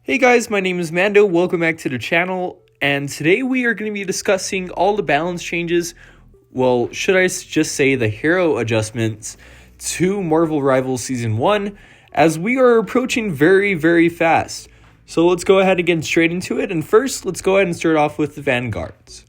Hey guys, my name is Mando. Welcome back to the channel. And today we are going to be discussing all the balance changes, well, should I just say the hero adjustments to Marvel Rivals Season 1, as we are approaching very fast. So let's go ahead and get straight into it. And first, let's go ahead and start off with the Vanguards.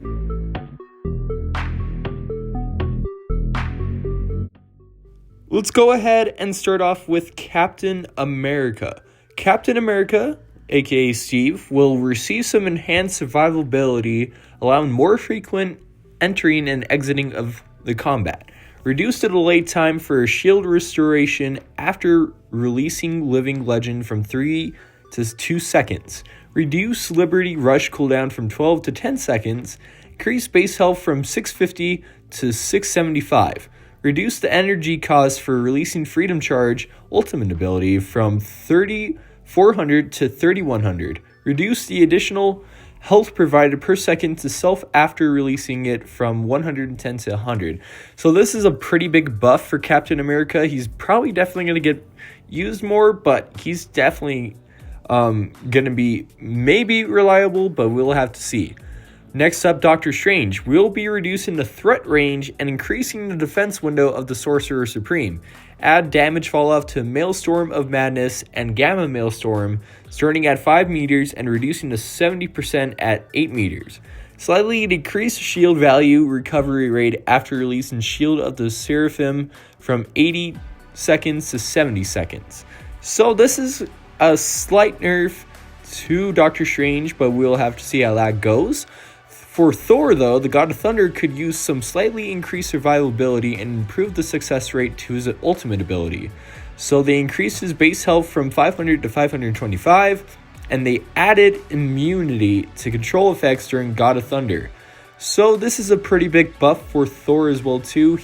Let's go ahead and start off with Captain America. Captain America, aka Steve, will receive some enhanced survivability, allowing more frequent entering and exiting of the combat. Reduce the delay time for shield restoration after releasing Living Legend from 3 to 2 seconds. Reduce Liberty Rush cooldown from 12 to 10 seconds. Increase base health from 650 to 675. Reduce the energy cost for releasing Freedom Charge ultimate ability from 3,400 to 3,100. Reduce the additional health provided per second to self after releasing it from 110 to 100. So this is a pretty big buff for Captain America. He's probably definitely going to get used more, but he's definitely going to be maybe reliable, but we'll have to see. Next up, Doctor Strange will be reducing the threat range and increasing the defense window of the Sorcerer Supreme. Add damage falloff to Maelstrom of Madness and Gamma Maelstrom, starting at 5 meters and reducing to 70% at 8 meters. Slightly decrease shield value recovery rate after releasing Shield of the Seraphim from 80 seconds to 70 seconds. So this is a slight nerf to Doctor Strange, but we'll have to see how that goes. For Thor, though, the God of Thunder could use some slightly increased survivability and improve the success rate to his ultimate ability. So they increased his base health from 500 to 525, and they added immunity to control effects during God of Thunder. So this is a pretty big buff for Thor as well too.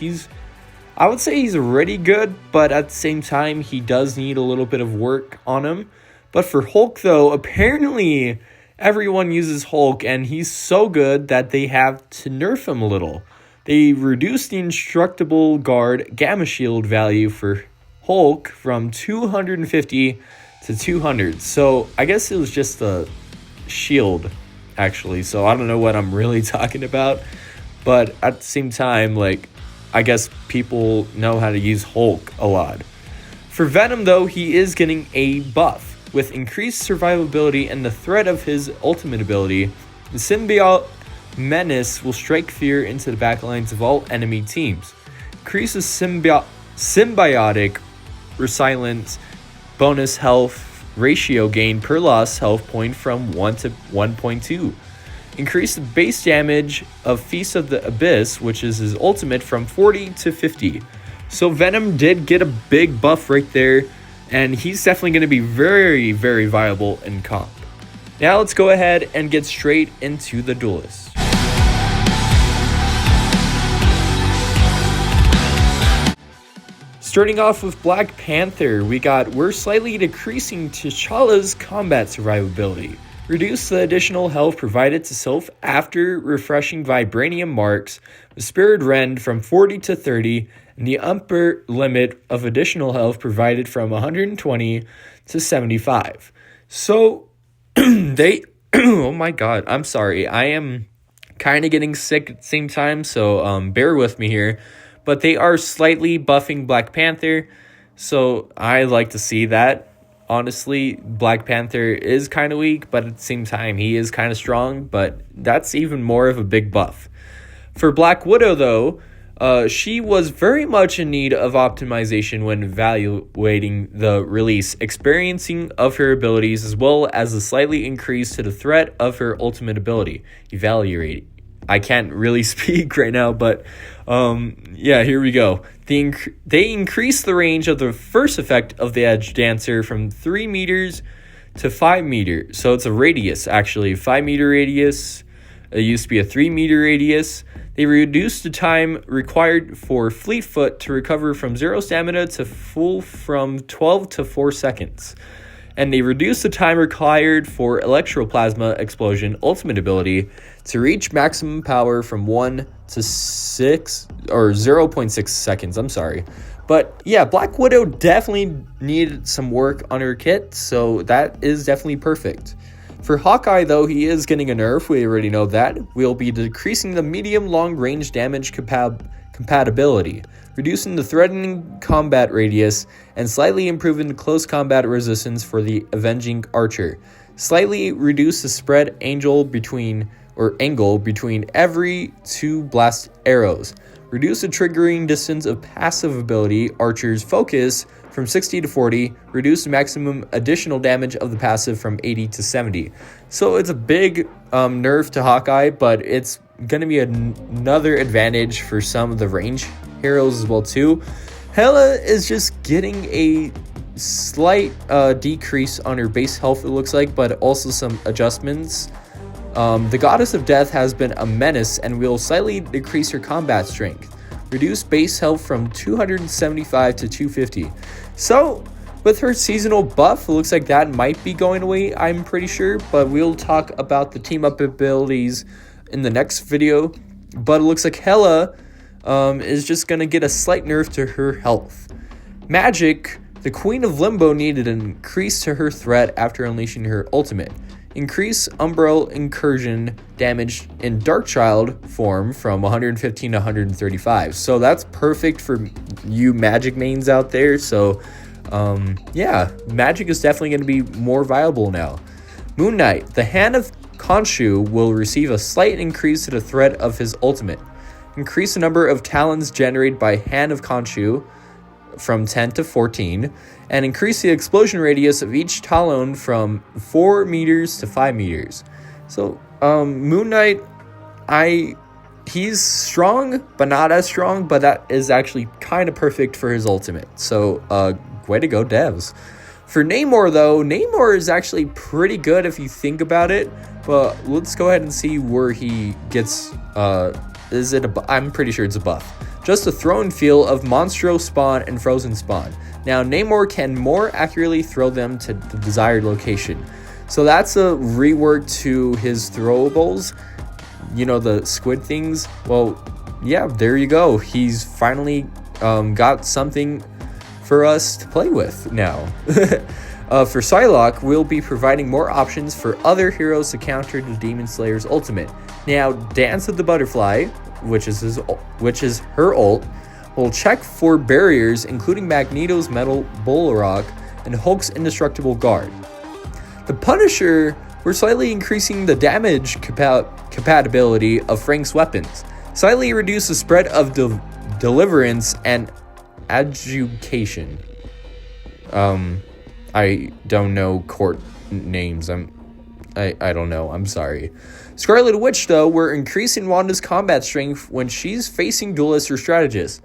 I would say he's already good, but at the same time, he does need a little bit of work on him. But for Hulk, though, apparently everyone uses Hulk, and he's so good that they have to nerf him a little. They reduced the Indestructible Guard Gamma Shield value for Hulk from 250 to 200. So I guess it was just a shield, actually. So I don't know what I'm really talking about. But at the same time, I guess people know how to use Hulk a lot. For Venom, though, he is getting a buff. With increased survivability and the threat of his ultimate ability, the Symbiote Menace will strike fear into the backlines of all enemy teams. Increases symbiotic resilience bonus health ratio gain per lost health point from 1 to 1.2. Increase the base damage of Feast of the Abyss, which is his ultimate, from 40 to 50. So Venom did get a big buff right there, and he's definitely going to be very viable in comp. Now let's go ahead and get straight into the Duelist. Starting off with Black Panther, we're slightly decreasing T'Challa's combat survivability. Reduce the additional health provided to self after refreshing Vibranium marks with Spirit Rend from 40 to 30, and the upper limit of additional health provided from 120 to 75. So oh my god, I'm sorry. I am kind of getting sick at the same time, so bear with me here. But they are slightly buffing Black Panther, so I like to see that. Honestly, Black Panther is kind of weak, but at the same time, he is kind of strong, but that's even more of a big buff. For Black Widow, though, she was very much in need of optimization when evaluating the release, experiencing of her abilities, as well as a slightly increase to the threat of her ultimate ability. Evaluate. I can't really speak right now, but yeah, here we go. They increased the range of the first effect of the Edge Dancer from 3 meters to 5 meters. So it's a radius, actually. 5 meter radius. It used to be a 3 meter radius. They reduced the time required for Fleetfoot to recover from 0 stamina to full from 12 to 4 seconds. And they reduced the time required for Electroplasma Explosion ultimate ability to reach maximum power from 1 to 6 or 0.6 seconds. But yeah, Black Widow definitely needed some work on her kit, so that is definitely perfect. For Hawkeye, though, he is getting a nerf. We already know that. We'll be decreasing the medium-long range damage compatibility, reducing the threatening combat radius, and slightly improving the close combat resistance for the Avenging Archer. Slightly reduce the spread angle between every 2 blast arrows. Reduce the triggering distance of passive ability Archer's focus from 60 to 40. Reduce the maximum additional damage of the passive from 80 to 70. So it's a big nerf to Hawkeye, but it's going to be another advantage for some of the range heroes as well too. Hela is just getting a slight decrease on her base health, it looks like, but also some adjustments. The Goddess of Death has been a menace and will slightly decrease her combat strength. Reduce base health from 275 to 250. So, with her seasonal buff, it looks like that might be going away, I'm pretty sure, but we'll talk about the team-up abilities in the next video. But it looks like Hela is just going to get a slight nerf to her health. Magic, the Queen of Limbo needed an increase to her threat after unleashing her ultimate. Increase Umbral Incursion damage in Darkchild form from 115 to 135. So that's perfect for you Magic mains out there. So yeah, Magic is definitely going to be more viable now. Moon Knight, the Hand of Khonshu will receive a slight increase to the threat of his ultimate. Increase the number of talons generated by Hand of Khonshu from 10 to 14, and increase the explosion radius of each talon from 4 meters to 5 meters. So, Moon Knight, he's strong, but not as strong, but that is actually kind of perfect for his ultimate. So, way to go, devs. For Namor, though, Namor is actually pretty good if you think about it, but let's go ahead and see where he gets, I'm pretty sure it's a buff. Just a throw and feel of Monstro Spawn and Frozen Spawn. Now, Namor can more accurately throw them to the desired location. So that's a rework to his throwables, you know, the squid things. Well, yeah, there you go. He's finally got something for us to play with now. For Psylocke, we'll be providing more options for other heroes to counter the Demon Slayer's ultimate. Now, Dance of the Butterfly, which is her ult, will check for barriers including Magneto's Metal Bulwark and Hulk's Indestructible Guard. The Punisher, we're slightly increasing the damage compatibility of Frank's weapons, slightly reduce the spread of deliverance and adjudication. I don't know court names. I don't know. I'm sorry. Scarlet Witch, though, we're increasing Wanda's combat strength when she's facing duelists or strategists.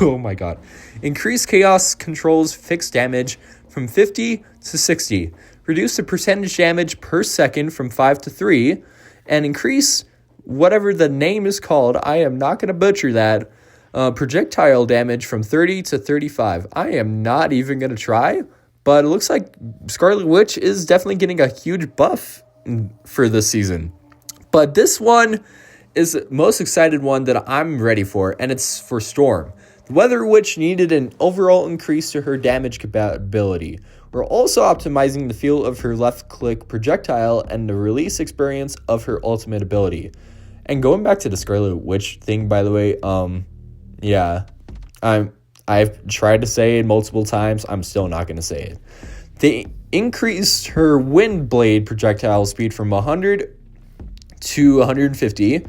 Oh my god. Increase Chaos Control's fixed damage from 50 to 60. Reduce the percentage damage per second from 5 to 3. And increase whatever the name is called. I am not going to butcher that. Projectile damage from 30 to 35. I am not even going to try. But it looks like Scarlet Witch is definitely getting a huge buff for this season. But this one is the most excited one that I'm ready for, and it's for Storm. The Weather Witch needed an overall increase to her damage capability. We're also optimizing the feel of her left-click projectile and the release experience of her ultimate ability. And going back to the Scarlet Witch thing, by the way, yeah, I've tried to say it multiple times. I'm still not going to say it. They increased her wind blade projectile speed from 100 to 150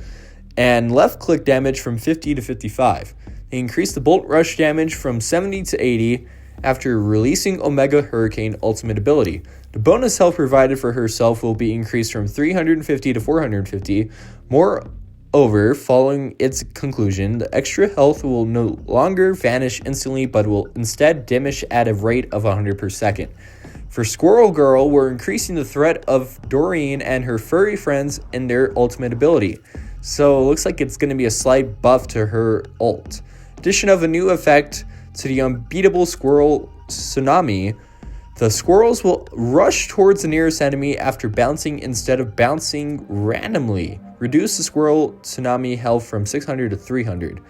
and left click damage from 50 to 55. They increased the bolt rush damage from 70 to 80 after releasing Omega Hurricane ultimate ability. The bonus health provided for herself will be increased from 350 to 450. Moreover, following its conclusion, the extra health will no longer vanish instantly but will instead diminish at a rate of 100 per second. For Squirrel Girl, we're increasing the threat of Doreen and her furry friends in their ultimate ability. So it looks like it's going to be a slight buff to her ult. Addition of a new effect to the unbeatable Squirrel Tsunami. The squirrels will rush towards the nearest enemy after bouncing instead of bouncing randomly. Reduce the Squirrel Tsunami health from 600 to 300.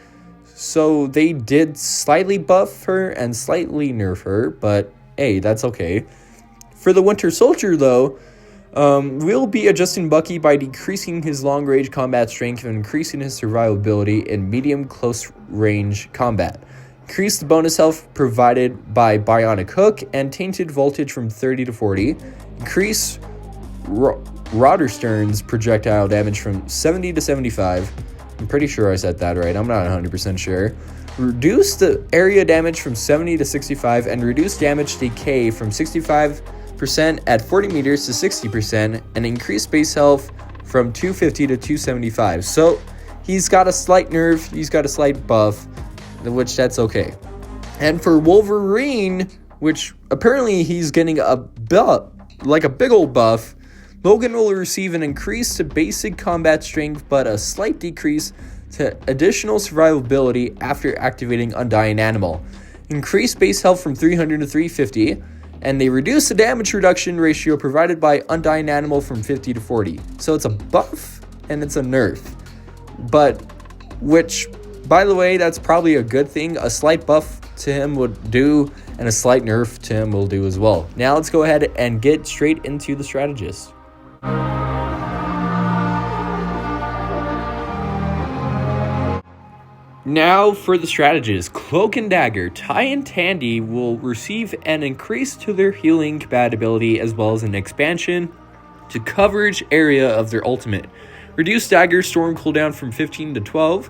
So they did slightly buff her and slightly nerf her, but hey, that's okay. For the Winter Soldier, though, we'll be adjusting Bucky by decreasing his long-range combat strength and increasing his survivability in medium close-range combat. Increase the bonus health provided by Bionic Hook and Tainted Voltage from 30 to 40. Increase Roderstern's projectile damage from 70 to 75. I'm pretty sure I said that right. I'm not 100% sure. Reduce the area damage from 70 to 65 and reduce damage decay from 65% at 40 meters to 60% and increase base health from 250 to 275. So he's got a slight nerf, he's got a slight buff, which that's okay. And for Wolverine, which apparently he's getting a buff, like a big old buff, Logan will receive an increase to basic combat strength, but a slight decrease to additional survivability after activating Undying Animal. Increase base health from 300 to 350, and they reduce the damage reduction ratio provided by Undying Animal from 50 to 40. So it's a buff and it's a nerf. But, which, by the way, that's probably a good thing. A slight buff to him would do, and a slight nerf to him will do as well. Now let's go ahead and get straight into the strategist. Now for the strategist. Cloak and Dagger. Ty and Tandy will receive an increase to their healing compatibility as well as an expansion to coverage area of their ultimate. Reduce Dagger storm cooldown from 15 to 12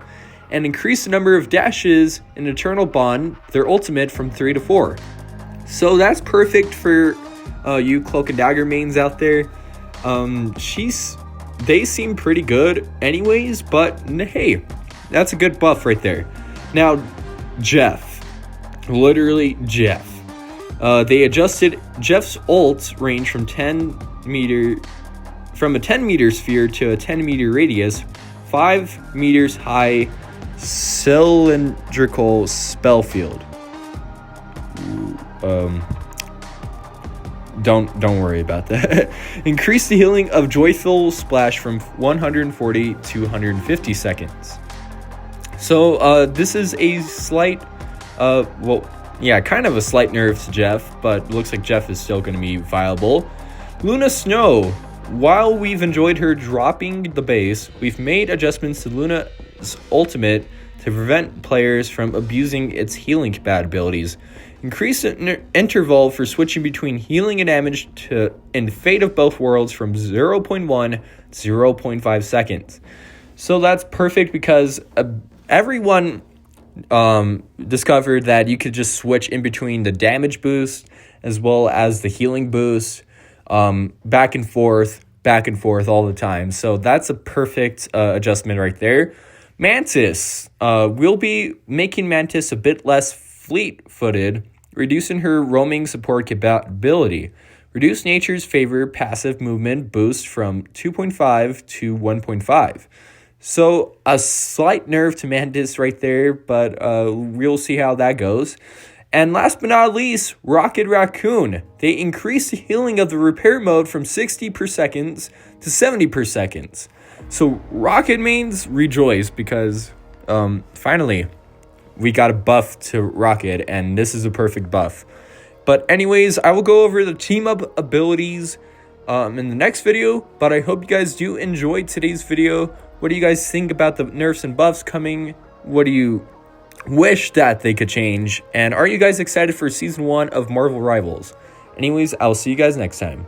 and increase the number of dashes in Eternal Bond, their ultimate, from 3 to 4. So that's perfect for you Cloak and Dagger mains out there. They seem pretty good anyways, but hey, that's a good buff right there. Now, Jeff. Literally Jeff. They adjusted Jeff's ult range from a 10 meter sphere to a 10 meter radius, 5 meters high cylindrical spell field. Don't worry about that. Increase the healing of Joyful Splash from 140 to 150 seconds. So this is a slight, kind of a slight nerf to Jeff, but looks like Jeff is still going to be viable. Luna Snow. While we've enjoyed her dropping the base, we've made adjustments to Luna's ultimate to prevent players from abusing its healing compatibilities. Increase the interval for switching between healing and damage in Fate of Both Worlds from 0.1 to 0.5 seconds. So that's perfect because everyone discovered that you could just switch in between the damage boost as well as the healing boost, back and forth all the time. So that's a perfect adjustment right there. Mantis. We'll be making Mantis a bit less fleet-footed, reducing her roaming support capability. Reduce Nature's Favor passive movement boost from 2.5 to 1.5. So a slight nerf to Mantis right there, but we'll see how that goes. And last but not least, Rocket Raccoon. They increased the healing of the repair mode from 60 per second to 70 per second. So Rocket mains rejoice because finally we got a buff to Rocket, and this is a perfect buff. But anyways, I will go over the team up abilities in the next video, but I hope you guys do enjoy today's video. What do you guys think about the nerfs and buffs coming? What do you wish that they could change? And are you guys excited for Season 1 of Marvel Rivals? Anyways, I'll see you guys next time.